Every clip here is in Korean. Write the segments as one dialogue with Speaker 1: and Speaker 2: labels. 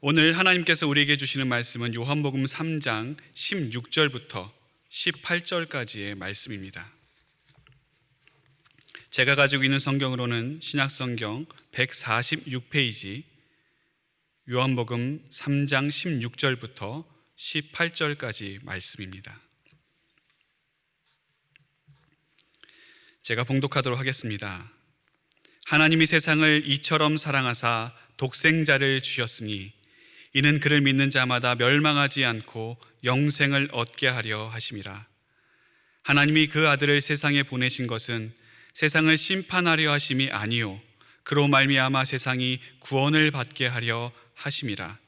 Speaker 1: 오늘 하나님께서 우리에게 주시는 말씀은 요한복음 3장 16절부터 18절까지의 말씀입니다. 제가 가지고 있는 성경으로는 신약성경 146페이지 요한복음 3장 16절부터 18절까지 말씀입니다. 제가 봉독하도록 하겠습니다. 하나님이 세상을 이처럼 사랑하사 독생자를 주셨으니 이는 그를 믿는 자마다 멸망하지 않고 영생을 얻게 하려 하심이라. 하나님이 그 아들을 세상에 보내신 것은 세상을 심판하려 하심이 아니요 그로 말미암아 세상이 구원을 받게 하려 하심이라.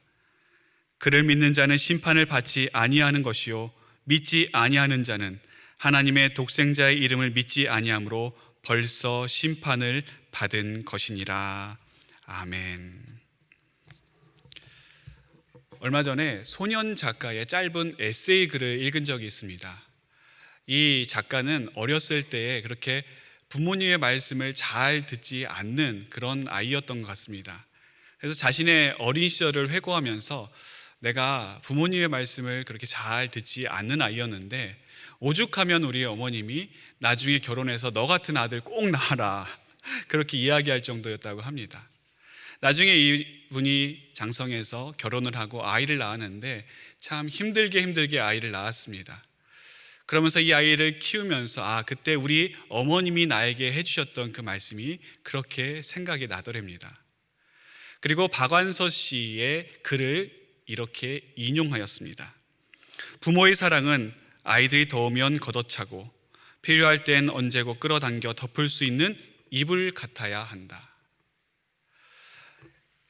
Speaker 1: 그를 믿는 자는 심판을 받지 아니하는 것이요 믿지 아니하는 자는 하나님의 독생자의 이름을 믿지 아니하므로 벌써 심판을 받은 것이니라. 아멘. 얼마 전에 소년 작가의 짧은 에세이 글을 읽은 적이 있습니다. 이 작가는 어렸을 때에 그렇게 부모님의 말씀을 잘 듣지 않는 그런 아이였던 것 같습니다. 그래서 자신의 어린 시절을 회고하면서 내가 부모님의 말씀을 그렇게 잘 듣지 않는 아이였는데 오죽하면 우리 어머님이 나중에 결혼해서 너 같은 아들 꼭 낳아라 그렇게 이야기할 정도였다고 합니다. 나중에 이분이 장성해서 결혼을 하고 아이를 낳았는데 참 힘들게 아이를 낳았습니다. 그러면서 이 아이를 키우면서 그때 우리 어머님이 나에게 해주셨던 그 말씀이 그렇게 생각이 나더랍니다. 그리고 박완서 씨의 글을 이렇게 인용하였습니다. 부모의 사랑은 아이들이 더우면 걷어차고 필요할 땐 언제고 끌어당겨 덮을 수 있는 이불 같아야 한다.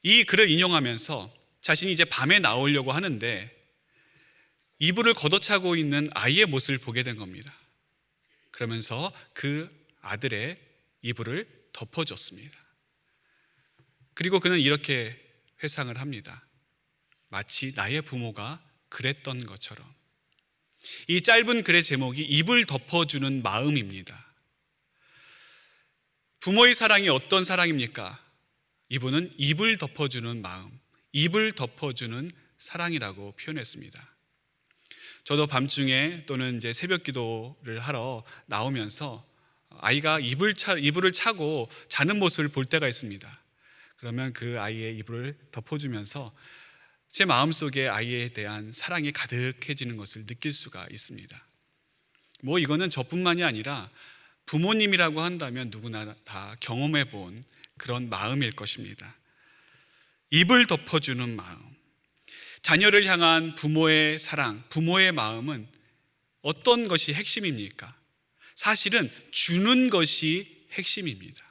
Speaker 1: 이 글을 인용하면서 자신이 이제 밤에 나오려고 하는데 이불을 걷어차고 있는 아이의 모습을 보게 된 겁니다. 그러면서 그 아들의 이불을 덮어줬습니다. 그리고 그는 이렇게 회상을 합니다. 마치 나의 부모가 그랬던 것처럼. 이 짧은 글의 제목이 이불 덮어주는 마음입니다. 부모의 사랑이 어떤 사랑입니까? 이분은 이불 덮어주는 마음, 이불 덮어주는 사랑이라고 표현했습니다. 저도 밤중에 또는 이제 새벽 기도를 하러 나오면서 아이가 이불을 차고 자는 모습을 볼 때가 있습니다. 그러면 그 아이의 이불을 덮어주면서 제 마음속에 아이에 대한 사랑이 가득해지는 것을 느낄 수가 있습니다. 이거는 저뿐만이 아니라 부모님이라고 한다면 누구나 다 경험해 본 그런 마음일 것입니다. 이불 덮어주는 마음. 자녀를 향한 부모의 사랑, 부모의 마음은 어떤 것이 핵심입니까? 사실은 주는 것이 핵심입니다.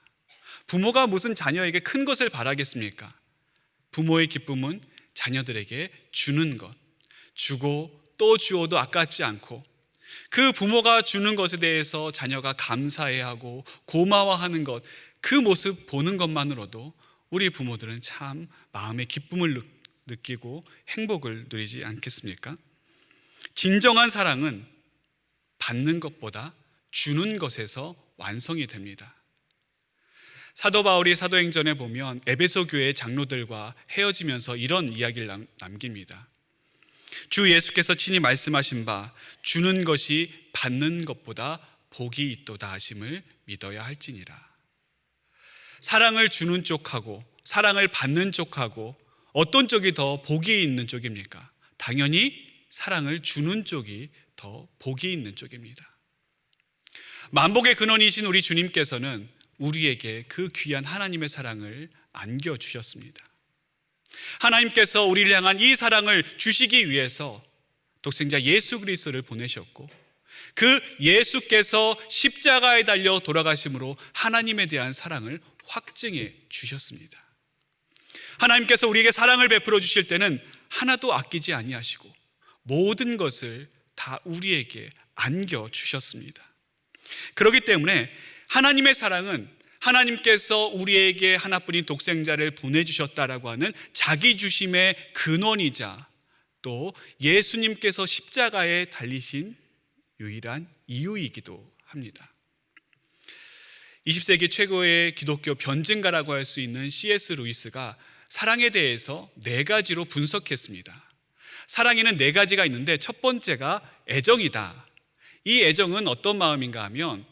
Speaker 1: 부모가 무슨 자녀에게 큰 것을 바라겠습니까? 부모의 기쁨은 자녀들에게 주는 것, 주고 또 주어도 아깝지 않고 그 부모가 주는 것에 대해서 자녀가 감사해하고 고마워하는 것, 그 모습 보는 것만으로도 우리 부모들은 참 마음의 기쁨을 느끼고 행복을 누리지 않겠습니까? 진정한 사랑은 받는 것보다 주는 것에서 완성이 됩니다. 사도 바울이 사도행전에 보면 에베소 교회 장로들과 헤어지면서 이런 이야기를 남깁니다. 주 예수께서 친히 말씀하신 바 주는 것이 받는 것보다 복이 있도다 하심을 믿어야 할지니라. 사랑을 주는 쪽하고 사랑을 받는 쪽하고 어떤 쪽이 더 복이 있는 쪽입니까? 당연히 사랑을 주는 쪽이 더 복이 있는 쪽입니다. 만복의 근원이신 우리 주님께서는 우리에게 그 귀한 하나님의 사랑을 안겨주셨습니다. 하나님께서 우리를 향한 이 사랑을 주시기 위해서 독생자 예수 그리스도를 보내셨고 그 예수께서 십자가에 달려 돌아가심으로 하나님에 대한 사랑을 확증해 주셨습니다. 하나님께서 우리에게 사랑을 베풀어 주실 때는 하나도 아끼지 아니하시고 모든 것을 다 우리에게 안겨 주셨습니다. 그렇기 때문에 하나님의 사랑은 하나님께서 우리에게 하나뿐인 독생자를 보내주셨다라고 하는 자기 주심의 근원이자 또 예수님께서 십자가에 달리신 유일한 이유이기도 합니다. 20세기 최고의 기독교 변증가라고 할 수 있는 C.S. 루이스가 사랑에 대해서 네 가지로 분석했습니다. 사랑에는 네 가지가 있는데 첫 번째가 애정이다. 이 애정은 어떤 마음인가 하면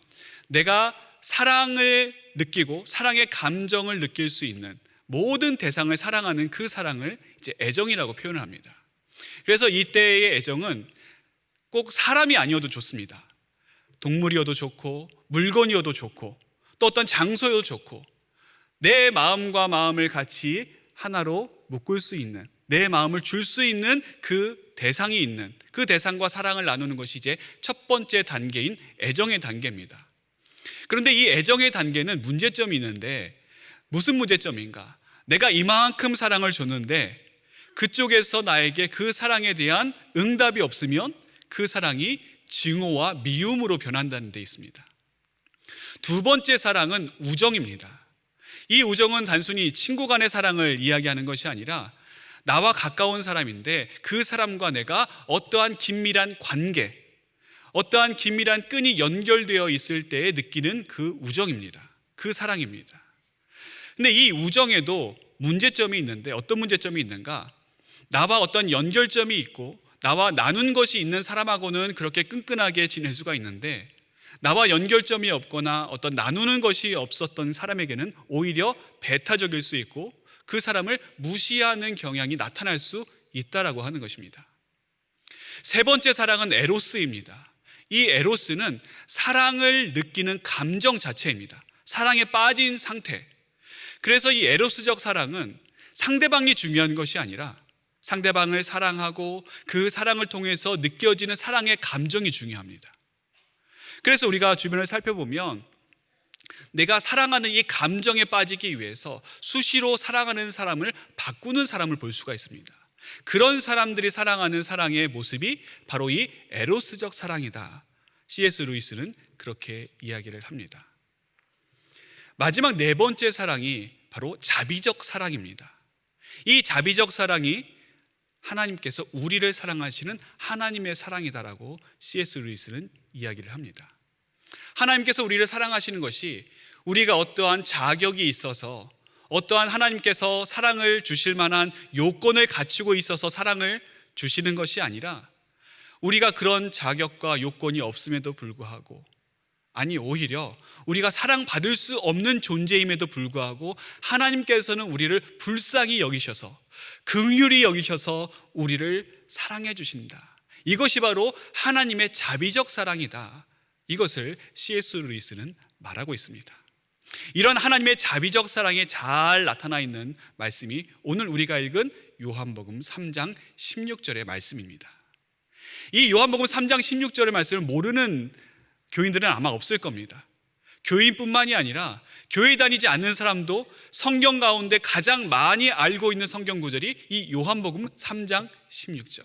Speaker 1: 내가 사랑을 느끼고 사랑의 감정을 느낄 수 있는 모든 대상을 사랑하는 그 사랑을 이제 애정이라고 표현을 합니다. 그래서 이때의 애정은 꼭 사람이 아니어도 좋습니다. 동물이어도 좋고 물건이어도 좋고 또 어떤 장소여도 좋고 내 마음과 마음을 같이 하나로 묶을 수 있는, 내 마음을 줄 수 있는 그 대상이 있는, 그 대상과 사랑을 나누는 것이 이제 첫 번째 단계인 애정의 단계입니다. 그런데 이 애정의 단계는 문제점이 있는데 무슨 문제점인가? 내가 이만큼 사랑을 줬는데 그쪽에서 나에게 그 사랑에 대한 응답이 없으면 그 사랑이 증오와 미움으로 변한다는 데 있습니다. 두 번째 사랑은 우정입니다. 이 우정은 단순히 친구 간의 사랑을 이야기하는 것이 아니라 나와 가까운 사람인데 그 사람과 내가 어떠한 긴밀한 관계, 어떠한 긴밀한 끈이 연결되어 있을 때에 느끼는 그 우정입니다. 그 사랑입니다. 근데 이 우정에도 문제점이 있는데 어떤 문제점이 있는가? 나와 어떤 연결점이 있고 나와 나눈 것이 있는 사람하고는 그렇게 끈끈하게 지낼 수가 있는데 나와 연결점이 없거나 어떤 나누는 것이 없었던 사람에게는 오히려 배타적일 수 있고 그 사람을 무시하는 경향이 나타날 수 있다라고 하는 것입니다. 세 번째 사랑은 에로스입니다. 이 에로스는 사랑을 느끼는 감정 자체입니다. 사랑에 빠진 상태. 그래서 이 에로스적 사랑은 상대방이 중요한 것이 아니라 상대방을 사랑하고 그 사랑을 통해서 느껴지는 사랑의 감정이 중요합니다. 그래서 우리가 주변을 살펴보면 내가 사랑하는 이 감정에 빠지기 위해서 수시로 사랑하는 사람을 바꾸는 사람을 볼 수가 있습니다. 그런 사람들이 사랑하는 사랑의 모습이 바로 이 에로스적 사랑이다. C.S. 루이스는 그렇게 이야기를 합니다. 마지막 네 번째 사랑이 바로 자비적 사랑입니다. 이 자비적 사랑이 하나님께서 우리를 사랑하시는 하나님의 사랑이다라고 C.S. 루이스는 이야기를 합니다. 하나님께서 우리를 사랑하시는 것이 우리가 어떠한 자격이 있어서 어떠한 하나님께서 사랑을 주실 만한 요건을 갖추고 있어서 사랑을 주시는 것이 아니라 우리가 그런 자격과 요건이 없음에도 불구하고 아니 오히려 우리가 사랑받을 수 없는 존재임에도 불구하고 하나님께서는 우리를 불쌍히 여기셔서 긍휼히 여기셔서 우리를 사랑해 주신다. 이것이 바로 하나님의 자비적 사랑이다. 이것을 C.S. 루이스는 말하고 있습니다. 이런 하나님의 자비적 사랑에 잘 나타나 있는 말씀이 오늘 우리가 읽은 요한복음 3장 16절의 말씀입니다. 이 요한복음 3장 16절의 말씀을 모르는 교인들은 아마 없을 겁니다. 교인뿐만이 아니라 교회 다니지 않는 사람도 성경 가운데 가장 많이 알고 있는 성경 구절이 이 요한복음 3장 16절.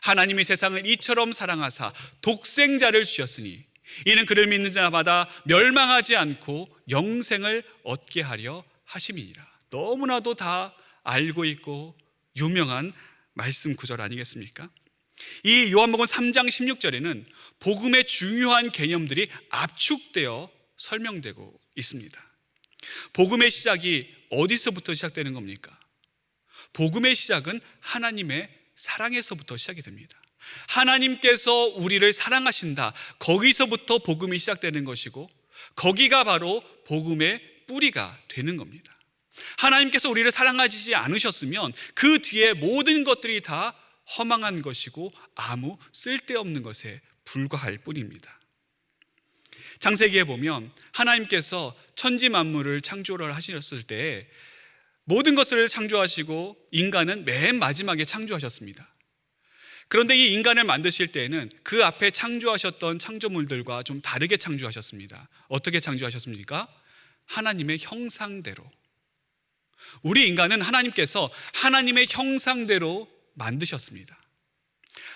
Speaker 1: 하나님이 세상을 이처럼 사랑하사 독생자를 주셨으니 이는 그를 믿는 자마다 멸망하지 않고 영생을 얻게 하려 하심이니라. 너무나도 다 알고 있고 유명한 말씀 구절 아니겠습니까? 이 요한복음 3장 16절에는 복음의 중요한 개념들이 압축되어 설명되고 있습니다. 복음의 시작이 어디서부터 시작되는 겁니까? 복음의 시작은 하나님의 사랑에서부터 시작이 됩니다. 하나님께서 우리를 사랑하신다. 거기서부터 복음이 시작되는 것이고 거기가 바로 복음의 뿌리가 되는 겁니다. 하나님께서 우리를 사랑하지 않으셨으면 그 뒤에 모든 것들이 다 허망한 것이고 아무 쓸데없는 것에 불과할 뿐입니다. 창세기에 보면 하나님께서 천지 만물을 창조를 하셨을 때 모든 것을 창조하시고 인간은 맨 마지막에 창조하셨습니다. 그런데 이 인간을 만드실 때에는 그 앞에 창조하셨던 창조물들과 좀 다르게 창조하셨습니다. 어떻게 창조하셨습니까? 하나님의 형상대로. 우리 인간은 하나님께서 하나님의 형상대로 만드셨습니다.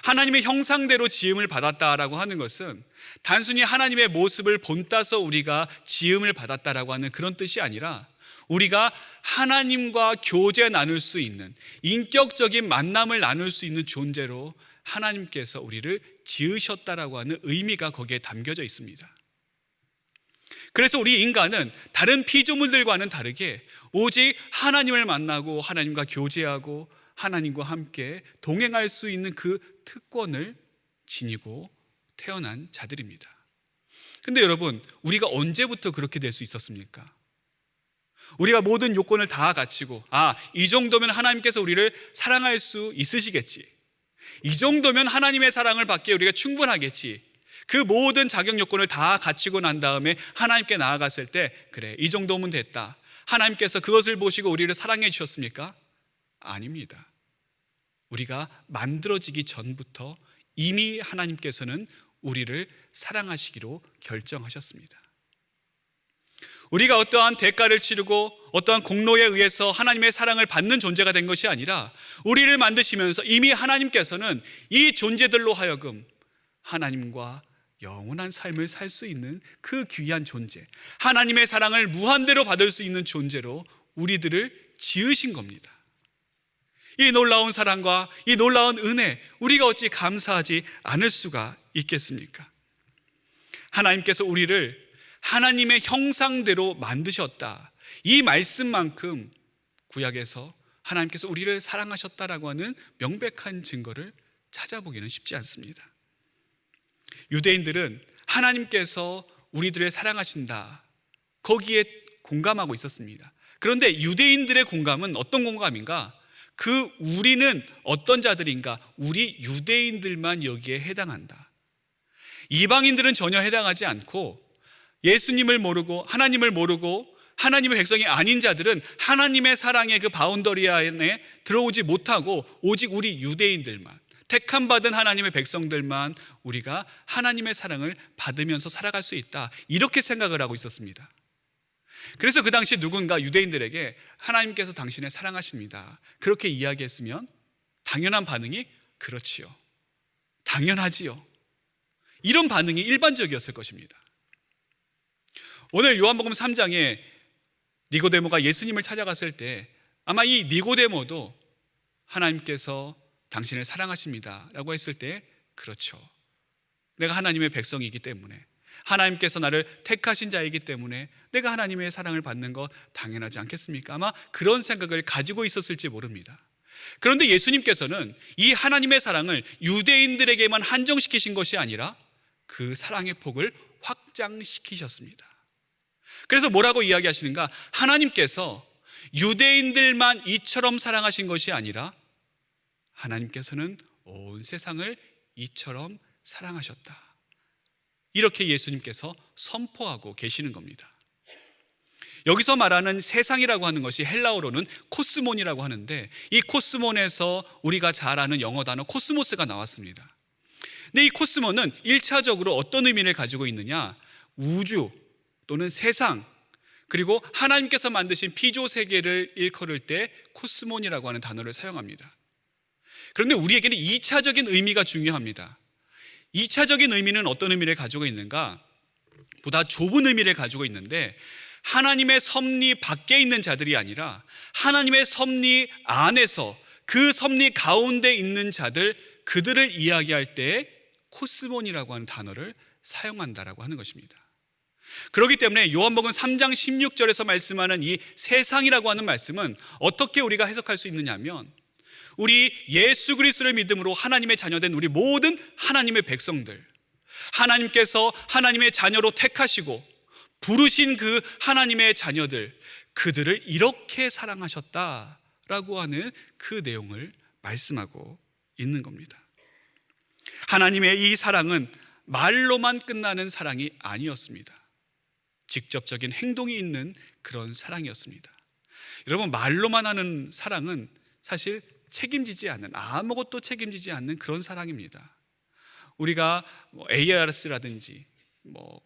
Speaker 1: 하나님의 형상대로 지음을 받았다라고 하는 것은 단순히 하나님의 모습을 본따서 우리가 지음을 받았다라고 하는 그런 뜻이 아니라 우리가 하나님과 교제 나눌 수 있는 인격적인 만남을 나눌 수 있는 존재로 하나님께서 우리를 지으셨다라고 하는 의미가 거기에 담겨져 있습니다. 그래서 우리 인간은 다른 피조물들과는 다르게 오직 하나님을 만나고 하나님과 교제하고 하나님과 함께 동행할 수 있는 그 특권을 지니고 태어난 자들입니다. 근데 여러분, 우리가 언제부터 그렇게 될 수 있었습니까? 우리가 모든 요건을 다 갖추고 이 정도면 하나님께서 우리를 사랑할 수 있으시겠지, 이 정도면 하나님의 사랑을 받기에 우리가 충분하겠지, 그 모든 자격 요건을 다 갖추고 난 다음에 하나님께 나아갔을 때 그래, 이 정도면 됐다, 하나님께서 그것을 보시고 우리를 사랑해 주셨습니까? 아닙니다. 우리가 만들어지기 전부터 이미 하나님께서는 우리를 사랑하시기로 결정하셨습니다. 우리가 어떠한 대가를 치르고 어떠한 공로에 의해서 하나님의 사랑을 받는 존재가 된 것이 아니라 우리를 만드시면서 이미 하나님께서는 이 존재들로 하여금 하나님과 영원한 삶을 살 수 있는 그 귀한 존재, 하나님의 사랑을 무한대로 받을 수 있는 존재로 우리들을 지으신 겁니다. 이 놀라운 사랑과 이 놀라운 은혜, 우리가 어찌 감사하지 않을 수가 있겠습니까? 하나님께서 우리를 하나님의 형상대로 만드셨다, 이 말씀만큼 구약에서 하나님께서 우리를 사랑하셨다라고 하는 명백한 증거를 찾아보기는 쉽지 않습니다. 유대인들은 하나님께서 우리들을 사랑하신다, 거기에 공감하고 있었습니다. 그런데 유대인들의 공감은 어떤 공감인가? 그 우리는 어떤 자들인가? 우리 유대인들만 여기에 해당한다. 이방인들은 전혀 해당하지 않고 예수님을 모르고 하나님을 모르고 하나님의 백성이 아닌 자들은 하나님의 사랑의 그 바운더리 안에 들어오지 못하고 오직 우리 유대인들만, 택함받은 하나님의 백성들만 우리가 하나님의 사랑을 받으면서 살아갈 수 있다, 이렇게 생각을 하고 있었습니다. 그래서 그 당시 누군가 유대인들에게 하나님께서 당신을 사랑하십니다, 그렇게 이야기했으면 당연한 반응이 그렇지요, 당연하지요, 이런 반응이 일반적이었을 것입니다. 오늘 요한복음 3장에 니고데모가 예수님을 찾아갔을 때 아마 이 니고데모도 하나님께서 당신을 사랑하십니다 라고 했을 때 그렇죠, 내가 하나님의 백성이기 때문에, 하나님께서 나를 택하신 자이기 때문에 내가 하나님의 사랑을 받는 것 당연하지 않겠습니까? 아마 그런 생각을 가지고 있었을지 모릅니다. 그런데 예수님께서는 이 하나님의 사랑을 유대인들에게만 한정시키신 것이 아니라 그 사랑의 폭을 확장시키셨습니다. 그래서 뭐라고 이야기하시는가? 하나님께서 유대인들만 이처럼 사랑하신 것이 아니라 하나님께서는 온 세상을 이처럼 사랑하셨다, 이렇게 예수님께서 선포하고 계시는 겁니다. 여기서 말하는 세상이라고 하는 것이 헬라어로는 코스몬이라고 하는데, 이 코스몬에서 우리가 잘 아는 영어 단어 코스모스가 나왔습니다. 근데 이 코스몬은 1차적으로 어떤 의미를 가지고 있느냐? 우주 또는 세상, 그리고 하나님께서 만드신 피조 세계를 일컬을 때 코스몬이라고 하는 단어를 사용합니다. 그런데 우리에게는 2차적인 의미가 중요합니다. 2차적인 의미는 어떤 의미를 가지고 있는가? 보다 좁은 의미를 가지고 있는데, 하나님의 섭리 밖에 있는 자들이 아니라 하나님의 섭리 안에서 그 섭리 가운데 있는 자들, 그들을 이야기할 때 코스몬이라고 하는 단어를 사용한다라고 하는 것입니다. 그렇기 때문에 요한복음 3장 16절에서 말씀하는 이 세상이라고 하는 말씀은 어떻게 우리가 해석할 수 있느냐면, 우리 예수 그리스도를 믿음으로 하나님의 자녀된 우리 모든 하나님의 백성들, 하나님께서 하나님의 자녀로 택하시고 부르신 그 하나님의 자녀들, 그들을 이렇게 사랑하셨다라고 하는 그 내용을 말씀하고 있는 겁니다. 하나님의 이 사랑은 말로만 끝나는 사랑이 아니었습니다. 직접적인 행동이 있는 그런 사랑이었습니다. 여러분, 말로만 하는 사랑은 사실 책임지지 않는, 아무것도 책임지지 않는 그런 사랑입니다. 우리가 ARS라든지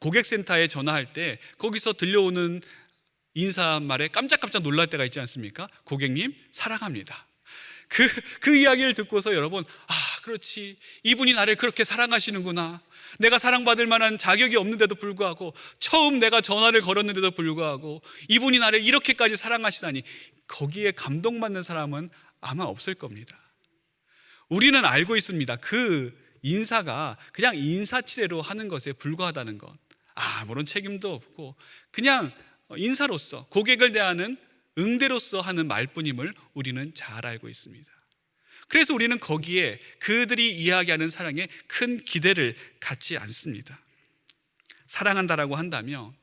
Speaker 1: 고객센터에 전화할 때 거기서 들려오는 인사말에 깜짝깜짝 놀랄 때가 있지 않습니까? 고객님 사랑합니다. 그 이야기를 듣고서 여러분, 그렇지, 이분이 나를 그렇게 사랑하시는구나, 내가 사랑받을 만한 자격이 없는데도 불구하고, 처음 내가 전화를 걸었는데도 불구하고 이분이 나를 이렇게까지 사랑하시다니, 거기에 감동받는 사람은 아마 없을 겁니다. 우리는 알고 있습니다. 그 인사가 그냥 인사치레로 하는 것에 불과하다는 것. 아무런 책임도 없고 그냥 인사로서, 고객을 대하는 응대로서 하는 말뿐임을 우리는 잘 알고 있습니다. 그래서 우리는 거기에 그들이 이야기하는 사랑에 큰 기대를 갖지 않습니다. 사랑한다라고 한다면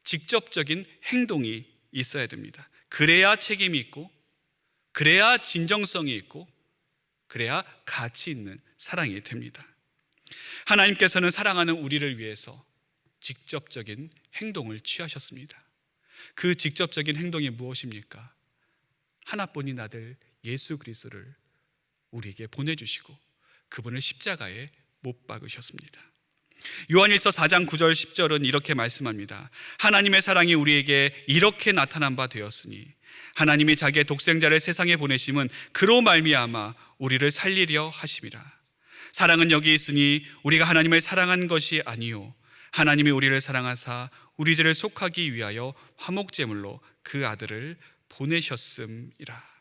Speaker 1: 직접적인 행동이 있어야 됩니다. 그래야 책임이 있고, 그래야 진정성이 있고, 그래야 가치 있는 사랑이 됩니다. 하나님께서는 사랑하는 우리를 위해서 직접적인 행동을 취하셨습니다. 그 직접적인 행동이 무엇입니까? 하나뿐인 아들 예수 그리스도를 우리에게 보내주시고 그분을 십자가에 못 박으셨습니다. 요한일서 4장 9절 10절은 이렇게 말씀합니다. 하나님의 사랑이 우리에게 이렇게 나타난 바 되었으니 하나님이 자기의 독생자를 세상에 보내심은 그로 말미암아 우리를 살리려 하심이라. 사랑은 여기 있으니 우리가 하나님을 사랑한 것이 아니요 하나님이 우리를 사랑하사 우리 죄를 속하기 위하여 화목제물로 그 아들을 보내셨음이라.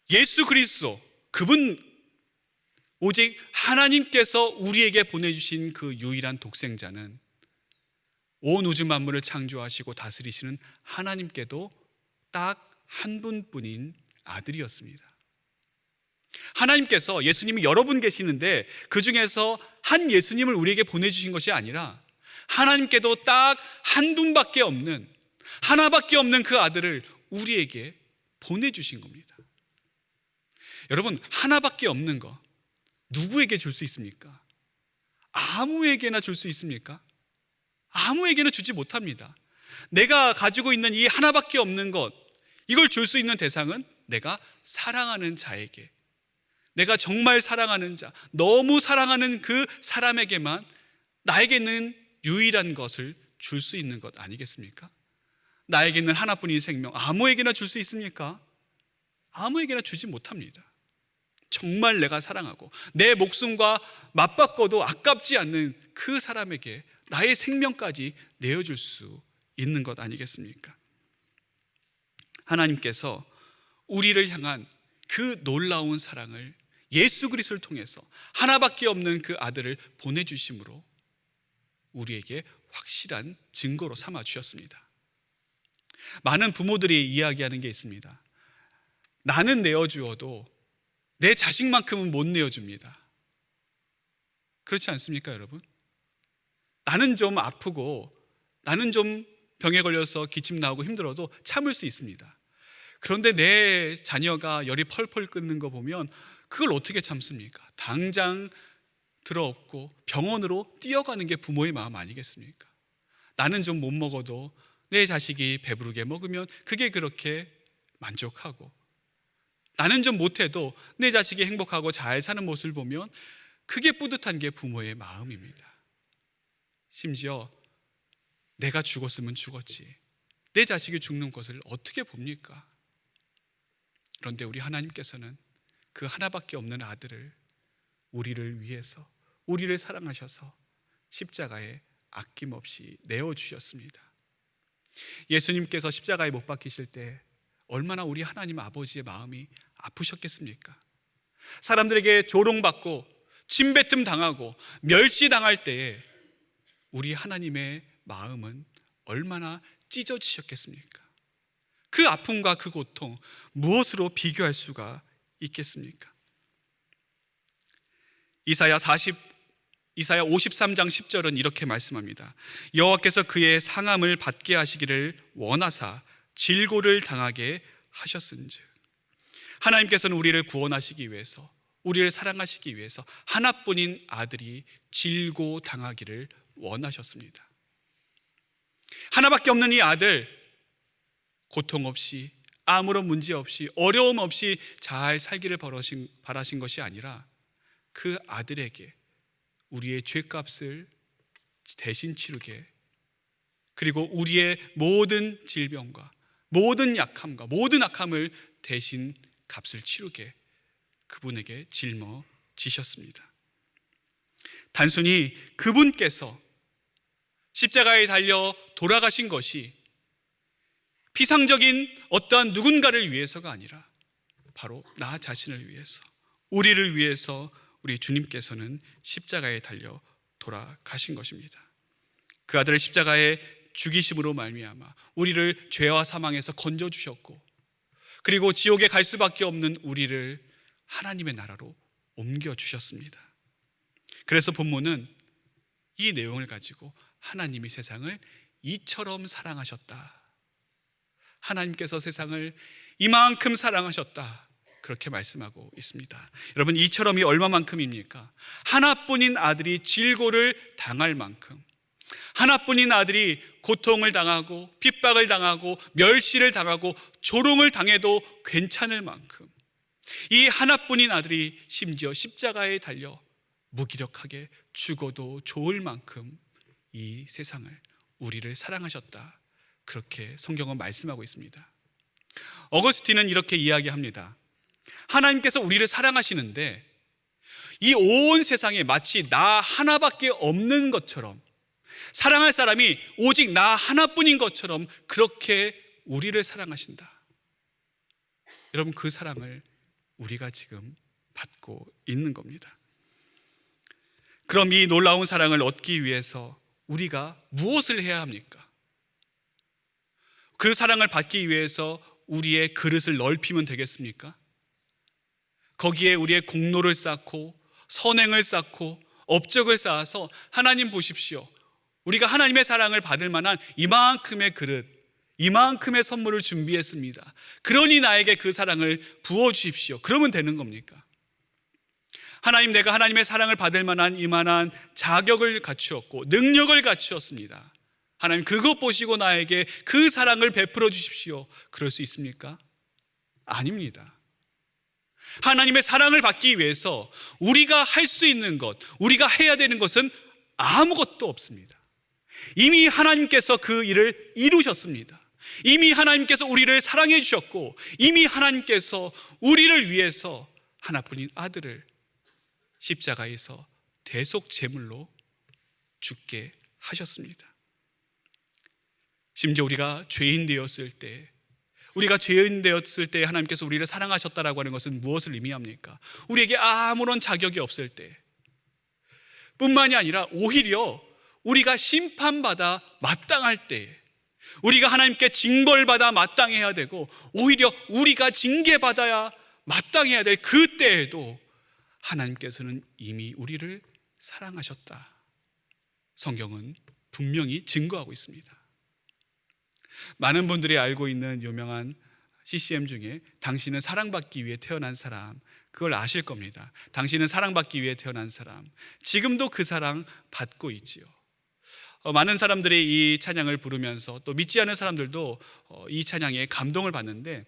Speaker 1: 예수 그리스도, 그분 오직 하나님께서 우리에게 보내주신 그 유일한 독생자는 온 우주 만물을 창조하시고 다스리시는 하나님께도 딱 한 분뿐인 아들이었습니다. 하나님께서, 예수님이 여러 분 계시는데 그 중에서 한 예수님을 우리에게 보내주신 것이 아니라 하나님께도 딱 한 분밖에 없는, 하나밖에 없는 그 아들을 우리에게 보내주신 겁니다. 여러분, 하나밖에 없는 거 누구에게 줄 수 있습니까? 아무에게나 줄 수 있습니까? 아무에게나 주지 못합니다. 내가 가지고 있는 이 하나밖에 없는 것, 이걸 줄 수 있는 대상은 내가 사랑하는 자에게, 내가 정말 사랑하는 자, 너무 사랑하는 그 사람에게만 나에게는 유일한 것을 줄 수 있는 것 아니겠습니까? 나에게는 하나뿐인 생명, 아무에게나 줄 수 있습니까? 아무에게나 주지 못합니다. 정말 내가 사랑하고 내 목숨과 맞바꿔도 아깝지 않는 그 사람에게 나의 생명까지 내어줄 수 있는 것 아니겠습니까? 하나님께서 우리를 향한 그 놀라운 사랑을 예수 그리스도를 통해서 하나밖에 없는 그 아들을 보내주심으로 우리에게 확실한 증거로 삼아 주셨습니다. 많은 부모들이 이야기하는 게 있습니다. 나는 내어주어도 내 자식만큼은 못 내어줍니다. 그렇지 않습니까, 여러분? 나는 좀 아프고 나는 좀 병에 걸려서 기침 나오고 힘들어도 참을 수 있습니다. 그런데 내 자녀가 열이 펄펄 끓는 거 보면 그걸 어떻게 참습니까? 당장 들어엎고 병원으로 뛰어가는 게 부모의 마음 아니겠습니까? 나는 좀 못 먹어도 내 자식이 배부르게 먹으면 그게 그렇게 만족하고, 나는 좀 못해도 내 자식이 행복하고 잘 사는 모습을 보면 그게 뿌듯한 게 부모의 마음입니다. 심지어 내가 죽었으면 죽었지, 내 자식이 죽는 것을 어떻게 봅니까? 그런데 우리 하나님께서는 그 하나밖에 없는 아들을 우리를 위해서, 우리를 사랑하셔서 십자가에 아낌없이 내어주셨습니다. 예수님께서 십자가에 못 박히실 때 얼마나 우리 하나님 아버지의 마음이 아프셨겠습니까? 사람들에게 조롱받고 침뱉음 당하고 멸시당할 때에 우리 하나님의 마음은 얼마나 찢어지셨겠습니까? 그 아픔과 그 고통 무엇으로 비교할 수가 있겠습니까? 이사야 53장 10절은 이렇게 말씀합니다. 여호와께서 그의 상함을 받게 하시기를 원하사 질고를 당하게 하셨은즉. 하나님께서는 우리를 구원하시기 위해서, 우리를 사랑하시기 위해서 하나뿐인 아들이 질고 당하기를 원하셨습니다. 하나밖에 없는 이 아들, 고통 없이, 아무런 문제 없이, 어려움 없이 잘 살기를 바라신 것이 아니라 그 아들에게 우리의 죄값을 대신 치르게, 그리고 우리의 모든 질병과 모든 약함과 모든 악함을 대신 값을 치르게 그분에게 짊어지셨습니다. 단순히 그분께서 십자가에 달려 돌아가신 것이 피상적인 어떠한 누군가를 위해서가 아니라 바로 나 자신을 위해서, 우리를 위해서 우리 주님께서는 십자가에 달려 돌아가신 것입니다. 그 아들을 십자가에 죽이심으로 말미암아 우리를 죄와 사망에서 건져주셨고, 그리고 지옥에 갈 수밖에 없는 우리를 하나님의 나라로 옮겨주셨습니다. 그래서 본문은 이 내용을 가지고 하나님이 세상을 이처럼 사랑하셨다, 하나님께서 세상을 이만큼 사랑하셨다, 그렇게 말씀하고 있습니다. 여러분, 이처럼이 얼마만큼입니까? 하나뿐인 아들이 질고를 당할 만큼, 하나뿐인 아들이 고통을 당하고 핍박을 당하고 멸시를 당하고 조롱을 당해도 괜찮을 만큼, 이 하나뿐인 아들이 심지어 십자가에 달려 무기력하게 죽어도 좋을 만큼 이 세상을, 우리를 사랑하셨다, 그렇게 성경은 말씀하고 있습니다. 어거스틴은 이렇게 이야기합니다. 하나님께서 우리를 사랑하시는데 이 온 세상에 마치 나 하나밖에 없는 것처럼, 사랑할 사람이 오직 나 하나뿐인 것처럼 그렇게 우리를 사랑하신다. 여러분, 그 사랑을 우리가 지금 받고 있는 겁니다. 그럼 이 놀라운 사랑을 얻기 위해서 우리가 무엇을 해야 합니까? 그 사랑을 받기 위해서 우리의 그릇을 넓히면 되겠습니까? 거기에 우리의 공로를 쌓고 선행을 쌓고 업적을 쌓아서 하나님 보십시오, 우리가 하나님의 사랑을 받을 만한 이만큼의 그릇, 이만큼의 선물을 준비했습니다, 그러니 나에게 그 사랑을 부어주십시오, 그러면 되는 겁니까? 하나님, 내가 하나님의 사랑을 받을 만한 이만한 자격을 갖추었고 능력을 갖추었습니다, 하나님 그것 보시고 나에게 그 사랑을 베풀어 주십시오, 그럴 수 있습니까? 아닙니다. 하나님의 사랑을 받기 위해서 우리가 할 수 있는 것, 우리가 해야 되는 것은 아무것도 없습니다. 이미 하나님께서 그 일을 이루셨습니다. 이미 하나님께서 우리를 사랑해 주셨고, 이미 하나님께서 우리를 위해서 하나뿐인 아들을 십자가에서 대속 제물로 죽게 하셨습니다. 심지어 우리가 죄인 되었을 때, 하나님께서 우리를 사랑하셨다라고 하는 것은 무엇을 의미합니까? 우리에게 아무런 자격이 없을 때, 뿐만이 아니라 오히려 우리가 심판받아 마땅할 때에, 우리가 하나님께 징벌받아 마땅해야 되고 오히려 우리가 징계받아야 마땅해야 될 그때에도 하나님께서는 이미 우리를 사랑하셨다, 성경은 분명히 증거하고 있습니다. 많은 분들이 알고 있는 유명한 CCM 중에 당신은 사랑받기 위해 태어난 사람, 그걸 아실 겁니다. 당신은 사랑받기 위해 태어난 사람, 지금도 그 사랑 받고 있지요. 많은 사람들이 이 찬양을 부르면서 또 믿지 않는 사람들도 이 찬양에 감동을 받는데,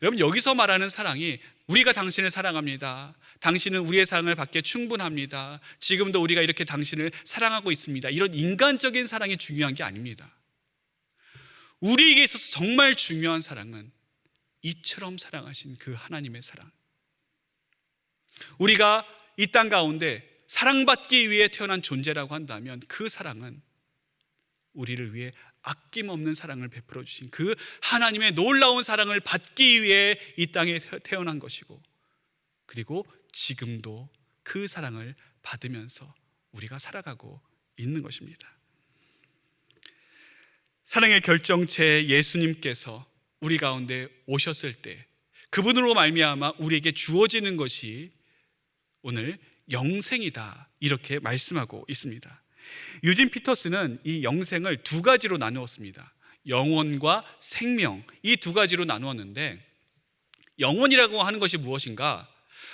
Speaker 1: 여러분, 여기서 말하는 사랑이 우리가 당신을 사랑합니다, 당신은 우리의 사랑을 받기에 충분합니다, 지금도 우리가 이렇게 당신을 사랑하고 있습니다, 이런 인간적인 사랑이 중요한 게 아닙니다. 우리에게 있어서 정말 중요한 사랑은 이처럼 사랑하신 그 하나님의 사랑, 우리가 이 땅 가운데 사랑받기 위해 태어난 존재라고 한다면 그 사랑은 우리를 위해 아낌없는 사랑을 베풀어 주신 그 하나님의 놀라운 사랑을 받기 위해 이 땅에 태어난 것이고, 그리고 지금도 그 사랑을 받으면서 우리가 살아가고 있는 것입니다. 사랑의 결정체 예수님께서 우리 가운데 오셨을 때 그분으로 말미암아 우리에게 주어지는 것이 오늘 영생이다, 이렇게 말씀하고 있습니다. 유진 피터스는 이 영생을 두 가지로 나누었습니다. 영원과 생명, 이 두 가지로 나누었는데, 영원이라고 하는 것이 무엇인가?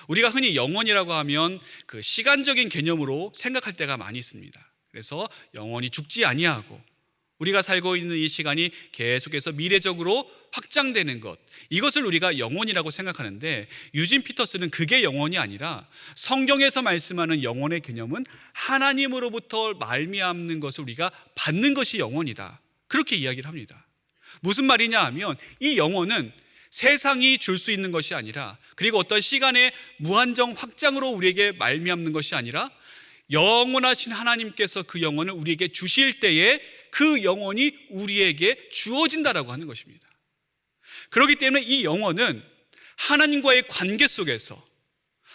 Speaker 1: 우리가 흔히 영원이라고 하면 그 시간적인 개념으로 생각할 때가 많이 있습니다. 그래서 영원히 죽지 아니하고 우리가 살고 있는 이 시간이 계속해서 미래적으로 확장되는 것, 이것을 우리가 영원이라고 생각하는데, 유진 피터스는 그게 영원이 아니라 성경에서 말씀하는 영원의 개념은 하나님으로부터 말미암는 것을 우리가 받는 것이 영원이다, 그렇게 이야기를 합니다. 무슨 말이냐 하면, 이 영원은 세상이 줄 수 있는 것이 아니라, 그리고 어떤 시간의 무한정 확장으로 우리에게 말미암는 것이 아니라, 영원하신 하나님께서 그 영혼을 우리에게 주실 때에 그 영혼이 우리에게 주어진다라고 하는 것입니다. 그렇기 때문에 이 영혼은 하나님과의 관계 속에서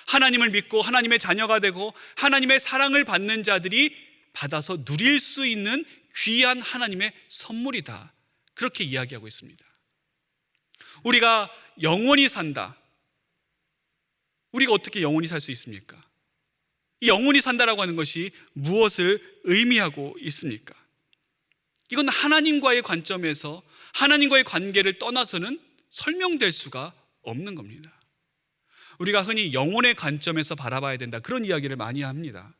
Speaker 1: 하나님을 믿고 하나님의 자녀가 되고 하나님의 사랑을 받는 자들이 받아서 누릴 수 있는 귀한 하나님의 선물이다. 그렇게 이야기하고 있습니다. 우리가 영원히 산다. 우리가 어떻게 영원히 살 수 있습니까? 이 영원히 산다라고 하는 것이 무엇을 의미하고 있습니까? 이건 하나님과의 관점에서 하나님과의 관계를 떠나서는 설명될 수가 없는 겁니다. 우리가 흔히 영혼의 관점에서 바라봐야 된다, 그런 이야기를 많이 합니다.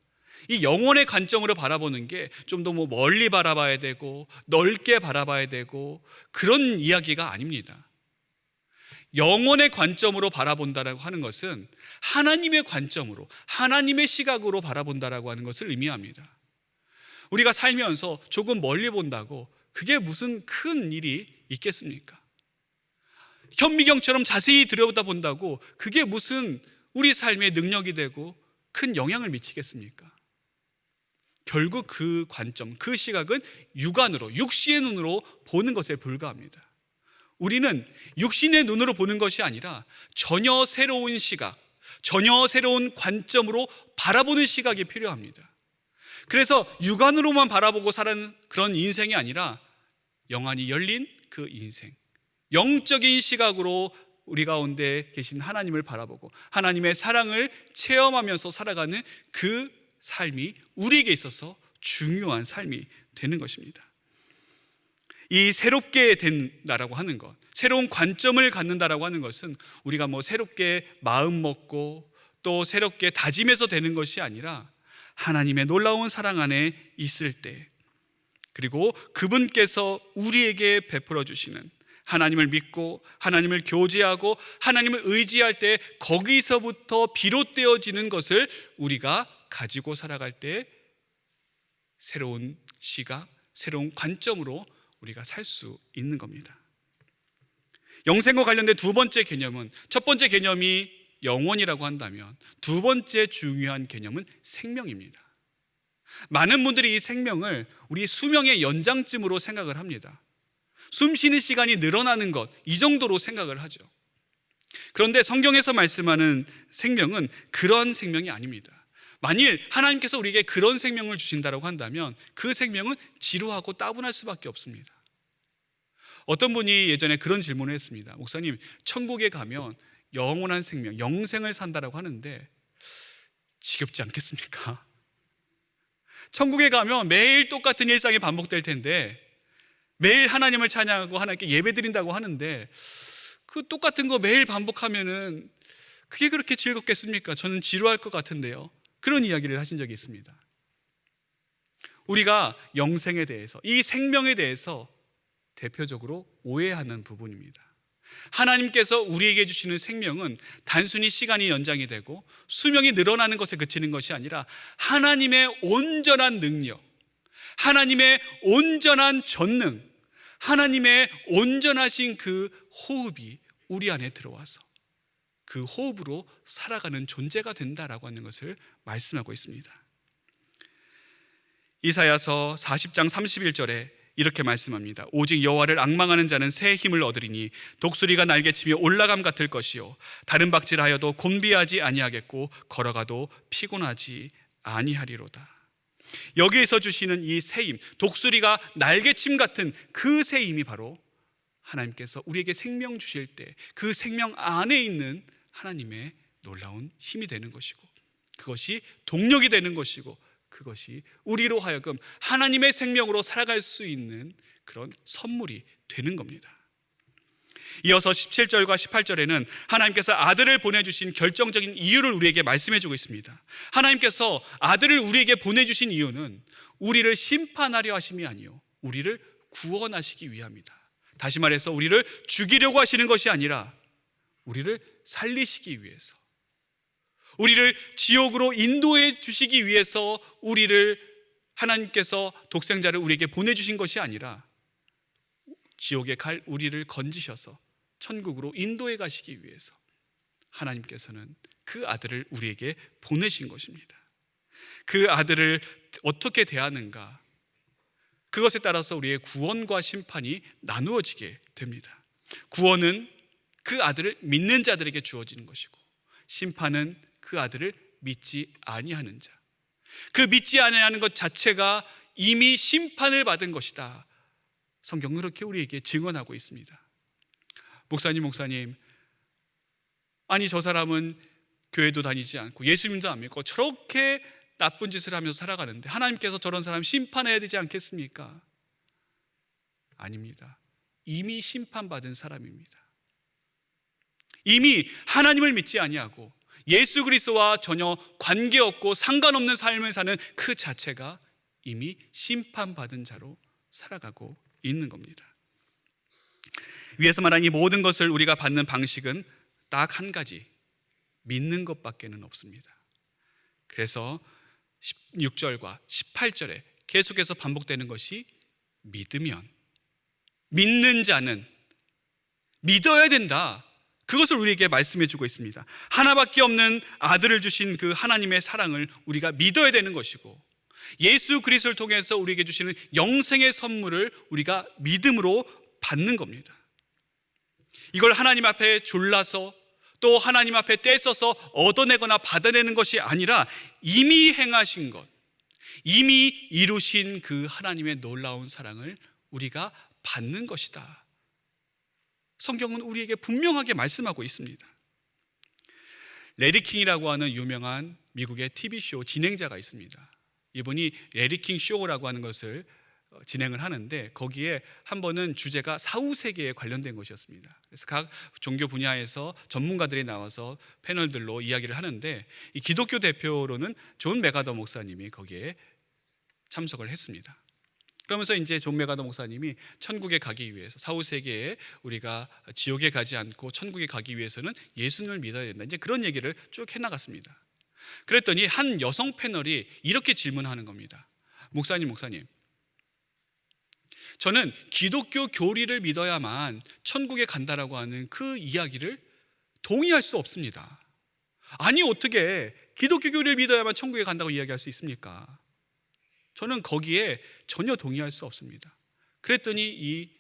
Speaker 1: 이 영혼의 관점으로 바라보는 게 좀 더 멀리 바라봐야 되고 넓게 바라봐야 되고 그런 이야기가 아닙니다. 영혼의 관점으로 바라본다라고 하는 것은 하나님의 관점으로, 하나님의 시각으로 바라본다라고 하는 것을 의미합니다. 우리가 살면서 조금 멀리 본다고 그게 무슨 큰 일이 있겠습니까? 현미경처럼 자세히 들여다본다고 그게 무슨 우리 삶의 능력이 되고 큰 영향을 미치겠습니까? 결국 그 관점, 그 시각은 육안으로, 육신의 눈으로 보는 것에 불과합니다. 우리는 육신의 눈으로 보는 것이 아니라 전혀 새로운 시각, 전혀 새로운 관점으로 바라보는 시각이 필요합니다. 그래서 육안으로만 바라보고 사는 그런 인생이 아니라 영안이 열린 그 인생, 영적인 시각으로 우리 가운데 계신 하나님을 바라보고 하나님의 사랑을 체험하면서 살아가는 그 삶이 우리에게 있어서 중요한 삶이 되는 것입니다. 이 새롭게 된다라고 하는 것, 새로운 관점을 갖는다라고 하는 것은 우리가 새롭게 마음 먹고 또 새롭게 다짐해서 되는 것이 아니라 하나님의 놀라운 사랑 안에 있을 때, 그리고 그분께서 우리에게 베풀어 주시는, 하나님을 믿고 하나님을 교제하고 하나님을 의지할 때 거기서부터 비롯되어지는 것을 우리가 가지고 살아갈 때 새로운 시각, 새로운 관점으로 우리가 살 수 있는 겁니다. 영생과 관련된 두 번째 개념은, 첫 번째 개념이 영혼이라고 한다면 두 번째 중요한 개념은 생명입니다. 많은 분들이 이 생명을 우리 수명의 연장쯤으로 생각을 합니다. 숨 쉬는 시간이 늘어나는 것, 이 정도로 생각을 하죠. 그런데 성경에서 말씀하는 생명은 그런 생명이 아닙니다. 만일 하나님께서 우리에게 그런 생명을 주신다고 한다면 그 생명은 지루하고 따분할 수밖에 없습니다. 어떤 분이 예전에 그런 질문을 했습니다. 목사님, 천국에 가면 영원한 생명, 영생을 산다라고 하는데 지겹지 않겠습니까? 천국에 가면 매일 똑같은 일상이 반복될 텐데, 매일 하나님을 찬양하고 하나님께 예배드린다고 하는데 그 똑같은 거 매일 반복하면은 그게 그렇게 즐겁겠습니까? 저는 지루할 것 같은데요. 그런 이야기를 하신 적이 있습니다. 우리가 영생에 대해서, 이 생명에 대해서 대표적으로 오해하는 부분입니다. 하나님께서 우리에게 주시는 생명은 단순히 시간이 연장이 되고 수명이 늘어나는 것에 그치는 것이 아니라 하나님의 온전한 능력, 하나님의 온전한 전능, 하나님의 온전하신 그 호흡이 우리 안에 들어와서 그 호흡으로 살아가는 존재가 된다라고 하는 것을 말씀하고 있습니다. 이사야서 40장 31절에 이렇게 말씀합니다. 오직 여호와를 앙망하는 자는 새 힘을 얻으리니 독수리가 날개치며 올라감 같을 것이요 다른 박질하여도 곤비하지 아니하겠고 걸어가도 피곤하지 아니하리로다. 여기에서 주시는 이 새 힘, 독수리가 날개침 같은 그 새 힘이 바로 하나님께서 우리에게 생명 주실 때 그 생명 안에 있는 하나님의 놀라운 힘이 되는 것이고, 그것이 동력이 되는 것이고, 그것이 우리로 하여금 하나님의 생명으로 살아갈 수 있는 그런 선물이 되는 겁니다. 이어서 17절과 18절에는 하나님께서 아들을 보내주신 결정적인 이유를 우리에게 말씀해주고 있습니다. 하나님께서 아들을 우리에게 보내주신 이유는 우리를 심판하려 하심이 아니요 우리를 구원하시기 위함이다. 다시 말해서 우리를 죽이려고 하시는 것이 아니라 우리를 살리시기 위해서, 우리를 지옥으로 인도해 주시기 위해서 우리를 하나님께서 독생자를 우리에게 보내주신 것이 아니라 지옥에 갈 우리를 건지셔서 천국으로 인도해 가시기 위해서 하나님께서는 그 아들을 우리에게 보내신 것입니다. 그 아들을 어떻게 대하는가, 그것에 따라서 우리의 구원과 심판이 나누어지게 됩니다. 구원은 그 아들을 믿는 자들에게 주어지는 것이고, 심판은 그 아들을 믿지 아니하는 자, 그 믿지 아니하는 것 자체가 이미 심판을 받은 것이다. 성경은 그렇게 우리에게 증언하고 있습니다. 목사님, 아니 저 사람은 교회도 다니지 않고 예수님도 안 믿고 저렇게 나쁜 짓을 하면서 살아가는데 하나님께서 저런 사람 심판해야 되지 않겠습니까? 아닙니다. 이미 심판받은 사람입니다. 이미 하나님을 믿지 아니하고 예수 그리스도와 전혀 관계없고 상관없는 삶을 사는 그 자체가 이미 심판받은 자로 살아가고 있는 겁니다. 위에서 말한 이 모든 것을 우리가 받는 방식은 딱 한 가지, 믿는 것밖에는 없습니다. 그래서 16절과 18절에 계속해서 반복되는 것이 믿으면, 믿는 자는 믿어야 된다. 그것을 우리에게 말씀해 주고 있습니다. 하나밖에 없는 아들을 주신 그 하나님의 사랑을 우리가 믿어야 되는 것이고, 예수 그리스도를 통해서 우리에게 주시는 영생의 선물을 우리가 믿음으로 받는 겁니다. 이걸 하나님 앞에 졸라서 또 하나님 앞에 떼써서 얻어내거나 받아내는 것이 아니라 이미 행하신 것, 이미 이루신 그 하나님의 놀라운 사랑을 우리가 받는 것이다. 성경은 우리에게 분명하게 말씀하고 있습니다. 레리 킹이라고 하는 유명한 미국의 TV쇼 진행자가 있습니다. 이분이 레리 킹 쇼라고 하는 것을 진행을 하는데 거기에 한 번은 주제가 사후세계에 관련된 것이었습니다. 그래서 각 종교 분야에서 전문가들이 나와서 패널들로 이야기를 하는데 이 기독교 대표로는 존 메가더 목사님이 거기에 참석을 했습니다. 그러면서 이제 존 메가더 목사님이 천국에 가기 위해서, 사후세계에 우리가 지옥에 가지 않고 천국에 가기 위해서는 예수님을 믿어야 된다, 이제 그런 얘기를 쭉 해나갔습니다. 그랬더니 한 여성 패널이 이렇게 질문하는 겁니다. 목사님, 저는 기독교 교리를 믿어야만 천국에 간다라고 하는 그 이야기를 동의할 수 없습니다. 아니 어떻게 기독교 교리를 믿어야만 천국에 간다고 이야기할 수 있습니까? 저는 거기에 전혀 동의할 수 없습니다. 그랬더니 이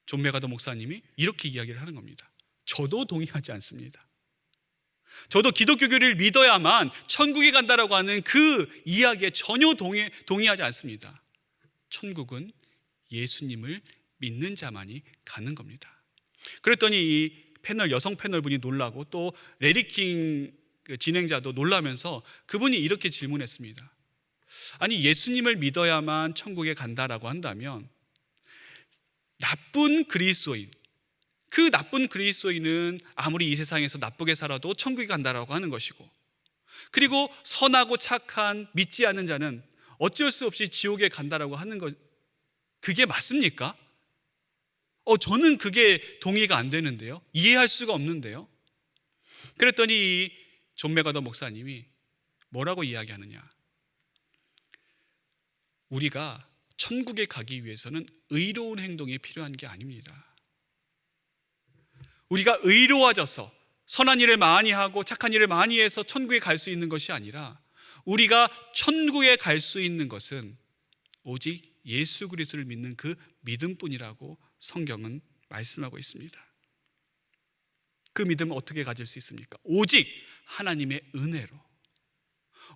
Speaker 1: 존 메가더 목사님이 이렇게 이야기를 하는 겁니다. 저도 동의하지 않습니다. 저도 기독교 교리를 믿어야만 천국에 간다라고 하는 그 이야기에 전혀 동의하지 않습니다. 천국은 예수님을 믿는 자만이 가는 겁니다. 그랬더니 이 패널, 여성 패널분이 놀라고 또 레리 킹 진행자도 놀라면서 그분이 이렇게 질문했습니다. 아니 예수님을 믿어야만 천국에 간다라고 한다면 나쁜 그리스도인, 그 나쁜 그리스도인은 아무리 이 세상에서 나쁘게 살아도 천국에 간다라고 하는 것이고, 그리고 선하고 착한 믿지 않는 자는 어쩔 수 없이 지옥에 간다라고 하는 것, 그게 맞습니까? 저는 그게 동의가 안 되는데요, 이해할 수가 없는데요. 그랬더니 이 존 메가더 목사님이 뭐라고 이야기하느냐, 우리가 천국에 가기 위해서는 의로운 행동이 필요한 게 아닙니다. 우리가 의로워져서 선한 일을 많이 하고 착한 일을 많이 해서 천국에 갈 수 있는 것이 아니라 우리가 천국에 갈 수 있는 것은 오직 예수 그리스도를 믿는 그 믿음뿐이라고 성경은 말씀하고 있습니다. 그 믿음을 어떻게 가질 수 있습니까? 오직 하나님의 은혜로,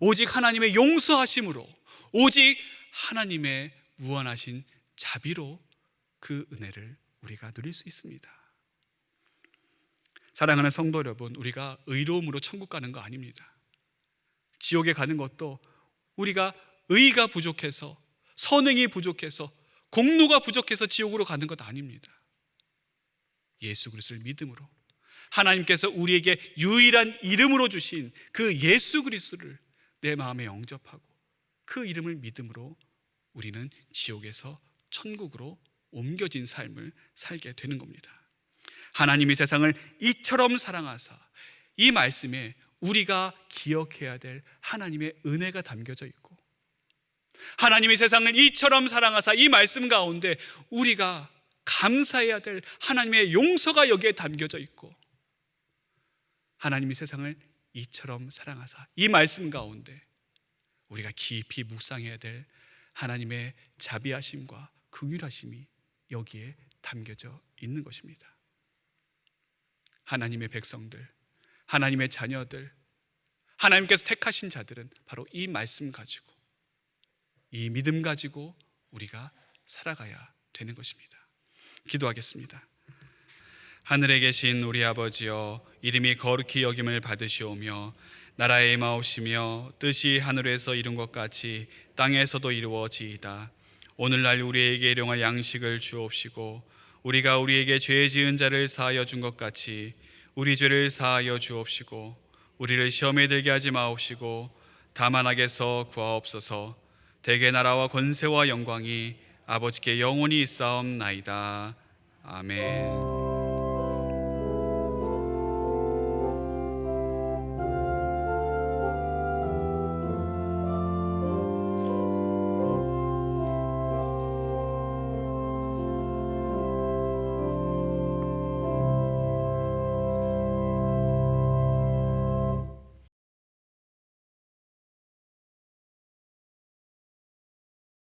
Speaker 1: 오직 하나님의 용서하심으로, 오직 하나님의 무한하신 자비로 그 은혜를 우리가 누릴 수 있습니다. 사랑하는 성도 여러분, 우리가 의로움으로 천국 가는 거 아닙니다. 지옥에 가는 것도 우리가 의가 부족해서, 선행이 부족해서, 공로가 부족해서 지옥으로 가는 것 아닙니다. 예수 그리스도를 믿음으로, 하나님께서 우리에게 유일한 이름으로 주신 그 예수 그리스도를 내 마음에 영접하고 그 이름을 믿음으로 우리는 지옥에서 천국으로 옮겨진 삶을 살게 되는 겁니다. 하나님이 세상을 이처럼 사랑하사, 이 말씀에 우리가 기억해야 될 하나님의 은혜가 담겨져 있고, 하나님이 세상을 이처럼 사랑하사, 이 말씀 가운데 우리가 감사해야 될 하나님의 용서가 여기에 담겨져 있고, 하나님이 세상을 이처럼 사랑하사, 이 말씀 가운데 우리가 깊이 묵상해야 될 하나님의 자비하심과 긍휼하심이 여기에 담겨져 있는 것입니다. 하나님의 백성들, 하나님의 자녀들, 하나님께서 택하신 자들은 바로 이 말씀 가지고 이 믿음 가지고 우리가 살아가야 되는 것입니다. 기도하겠습니다. 하늘에 계신 우리 아버지여, 이름이 거룩히 여김을 받으시오며 나라에 임하옵시며 뜻이 하늘에서 이룬 것 같이 땅에서도 이루어지이다. 오늘날 우리에게 일용할 양식을 주옵시고 우리가 우리에게 죄 지은 자를 사하여 준 것 같이 우리 죄를 사하여 주옵시고 우리를 시험에 들게 하지 마옵시고 다만 악에서 구하옵소서. 대개 나라와 권세와 영광이 아버지께 영원히 있사옵나이다. 아멘.